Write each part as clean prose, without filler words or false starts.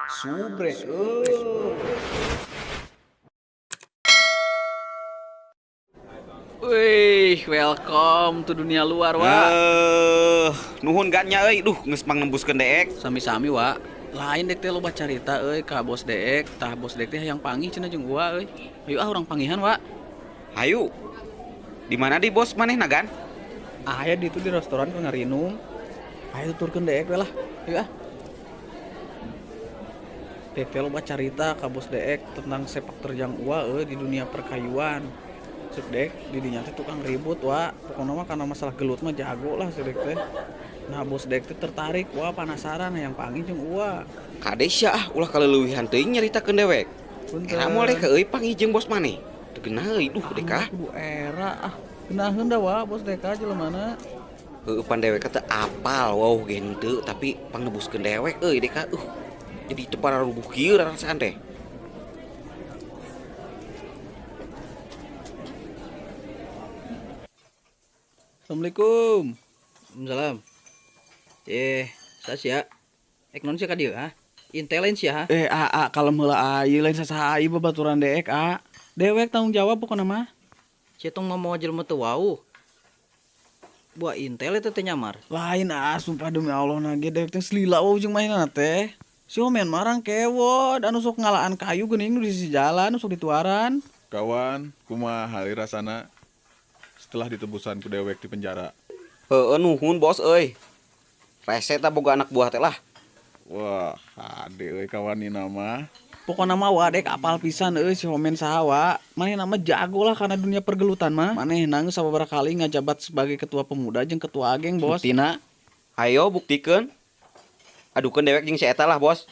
Subre. Wih, welcome to dunia luar, Wak. Nuhun gatnya euy, duh geus pangnembuskeun deek. Sami-sami, Wak. Lain dek teh loba carita ka bos deek, tah bos deek teh hayang panggih cenah jeung gua euy. Hayu urang panggihan, Wak. Hayu. Di mana di bos manehna gan? Aya di itu di restoran keur ngarinum. Hayu tuturkeun deek we lah. Hayu ah. Deek teh loba carita ka bos deek tentang sepak terjang ua di dunia perkayuan. Cek dek, di dinya teh tukang ribut, Wak. Pokona mah karena masalah gelut mah jago lah si dek teh. Nah, bos dek teh tertarik, wah penasaran hayang panggih jeung ua. Kade sia ulah kaleuweuhan teuing nyaritakeun dewek. Punten. Era moleh ka euy panggih jeung bos maneh. Teu geunah euy, duh deka. Kudu era geunaheun da, Wak, bos dek jelemana. Heueuh pan dewek teh apal wow ge henteu tapi pangnebuskeun dewek euy deka. Jadi teu pararuguh kieu rasaan teh. Assalamualaikum. Waalaikumsalam. Sasia. Non sia ka dieu ha? Intelen sia ha? Kalem heula ayeuna lain sasaha ieu babaturan deek, Dewek tanggung jawab pokona mah. Sia tong mau jelema teu wau. Buah intel teh nyamar. Lain sumpah demi Allah nage dewek teh selila wau jeung mainana teh. Si Omen marang kewod anu sok ngalaan kayu geuning nu di sisi jalan sok dituaran. Kawan, kumaha hari rasana setelah ditebusan ku dewek di penjara? Heueuh nuhun bos euy. Rese tah boga anak buah teh lah. Wah, ade euy kawan ni nama. Pokona mah dek apal pisan si Omen saha wa. Manehna mah jago lah kana dunia pergelutan mah. Manehna geus sababaraha kali ngajabat sebagai ketua pemuda jeung ketua geng, Bos. Buktina. Hayo buktikeun. Adukeun dewek jeung si eta lah, Bos.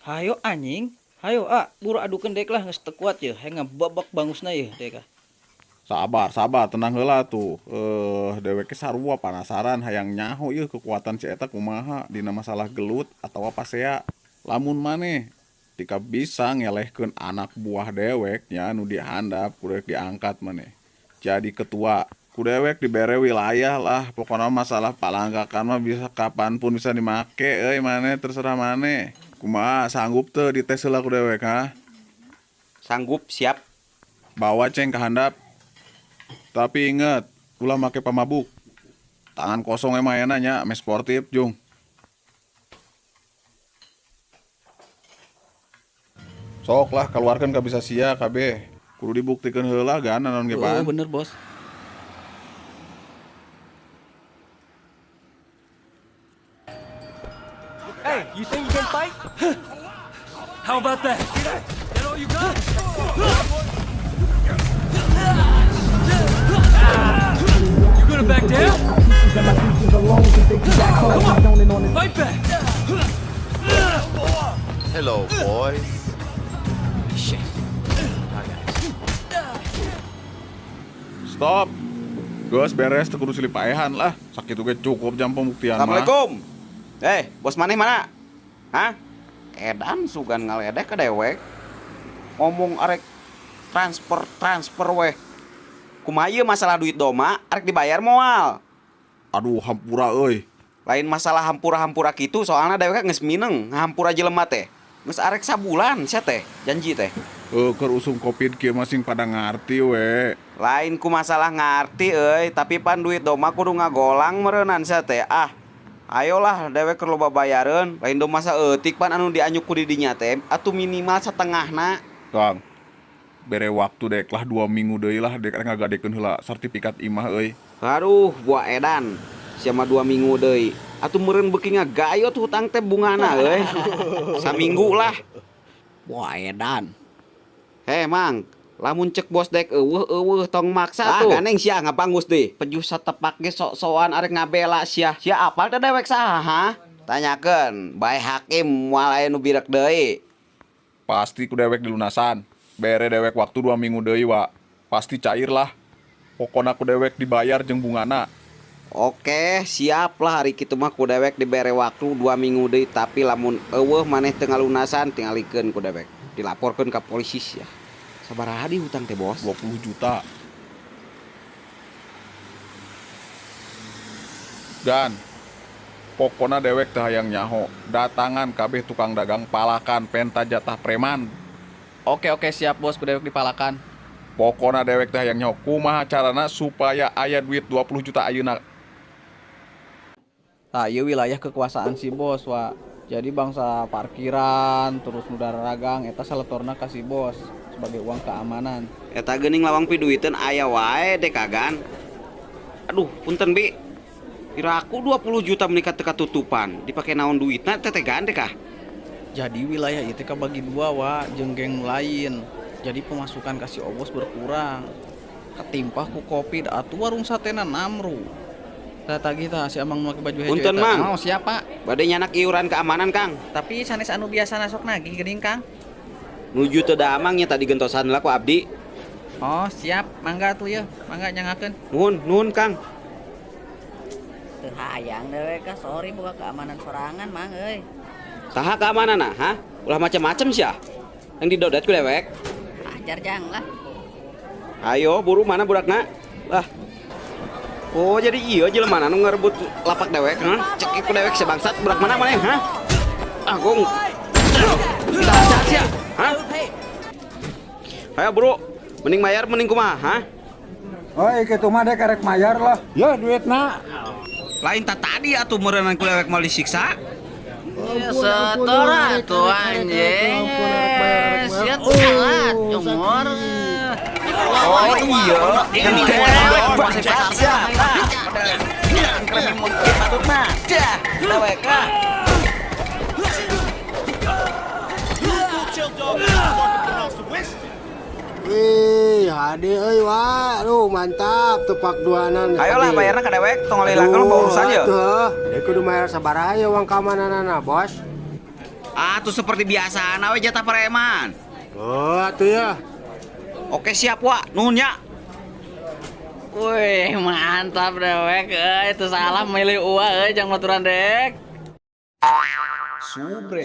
Hayo anjing. Hayo buru adukeun dek lah geus teu kuat ye. Hayang ngababak bangusna ye dek. Sabar, tenang heula tuh. Dewek sarua penasaran hayang nyaho ieu kekuatan si eta kumaha dina masalah gelut atawa pasea. Lamun maneh tika bisa ngelehkeun anak buah dewek nya nu dihandap kudu diangkat maneh. Jadi ketua ku dewek dibere wilayah lah. Pokona masalah palangkakan mah bisa kapanpun bisa dimake maneh terserah maneh. Kumaha sanggup teu dites heula ku dewek ha? Sanggup, siap. Bawa ceng ka handap. Tapi inget, ulah make pamabuk. Tangan kosong emang enaknya, ame sportif, Jung. Sok lah, keluarkan ka bisa sia, KB. Kudu dibuktikan heula gan, nanon ge pan. Bener, Bos. Hey, you think you can fight? How about that? That all you got? You gonna back down? Come on, fight back! Hello, boys. Stop. Geus beres teu kudu silipaehan lah. Sakitu ge cukup jam pembuktian mah. Assalamualaikum. Bos maneh mana? Hah? Edan sugan ngaledek ke dewek. Ngomong arek transfer weh. Kumaha ieu masalah duit doma arek dibayar moal. Aduh, hampura euy. Lain masalah hampura-hampura kitu soalna dewek geus mineng ngahampura jelema teh. Geus arek sabulan sia teh, janji teh. Keur usum Covid kieu masing pada ngarti we. Lain ku masalah ngarti euy, tapi pan duit doma kudu ngagolang meureunnan sia teh. Ayolah dewek keur loba bayareun, lain doma saeutik pan anu dianyuk ku di dinya teh atuh minimal setengahna. Kang, bere waktu dek lah 2 minggu deui lah dek ngagadekeun heula sertifikat imah euy. Aduh, buah edan. Siama 2 minggu deui. Atuh meureun beuki ngagayot hutang teh bungana euy. Saminggu lah. Wah edan. Mang, lamun cek bos dek eueuh tong maksa tuh. Ganeng sia ngapangus deui. Pejuh satepak ge sok-sokan arek ngabela sia. Sia apal teh dewek saha ha? Tanyakeun, bae hakim moal aya nu birek deui. Pasti ku dewek dilunasan. Bere dewek waktu 2 minggu deui wa. Pasti cair lah. Pokona ku dewek dibayar jeung bungana. Oke, siap lah hari kitu mah ku dewek dibere waktu 2 minggu deui tapi lamun eueuh maneh teu ngalunasan tingalikeun ku dewek. Dilaporkeun ka polisi sia. Sabaraha di hutang teh bos? 20 juta. Gan, Pokona dewek teh hayang nyaho. Datangan kabeh tukang dagang palakan penta jatah preman. Oke siap bos, ku dewek dipalakan. Pokona dewek teh hayang nyaho kumaha carana supaya aya duit 20 juta ayeuna. Nah, ieu wilayah kekuasaan si bos, wa. Jadi bangsa parkiran, terus nu dagang eta saletorna ka si bos sebagai uang keamanan. Eta geuning lawang piduiteun aya wae deh kagan. Aduh, punten Bi. Kiraku 20 juta menikah teka tutupan. Dipake naon duitna teh gande kah? Jadi wilayah itu kabagi dua wa jeung geng lain. Jadi pemasukan kasih obos berkurang. Ketimpah ku kopi atuh warung satena namru. Tata kita si Amang make baju hijau. Punten, Mang. Oh, siapa? Bade nyanak iuran keamanan Kang. Tapi sanes anu biasa nasok nagih geuning Kang. Nuju teu da amangnya tadi gentosan lah ku abdi. Oh, siap. Mangga tuh ya. Mangga nyangakeun. Nuhun Kang. Teu hayang dewek ka sorry buka keamanan sorangan mang euy. Saha keamanan ha? Ulah macam-macam sia. Yang didodet ku dewek. Ajar jang lah. Ayo buru mana budakna? Lah. Oh jadi iya jelema nu ngarebut lapak dewek, ha? Cek iku dewek sebangsat budak mana maneh, ha? Agung. Kita sia, ha? Ayo buru, mending bayar mending kumaha, ha? Oh, kitu mah dek karek mayar lah. Ya duitna. Lain tak tadi atuh meureunna ku dewek mau disiksa. Setora tuh anjing. Siap banget umur. Oh iya, ini dewek masih sia. Kremi mungkin patutna. Dah, dewek ka. Wih, hade euy wa. Aduh, mantap tepak duanan. Ayolah bayarna ka dewek, tong ngalilakeun bawa urusan ye. Tuh, kudu mayar sabaraha uang keamananana, Bos. Ah, tuh seperti biasa, nawe jatah preman. Oh, atuh ya. Oke siap, Wak. Nuhun ya. Wih, mantap dewek. Itu salah milih uang jangan motoran dek. Subre.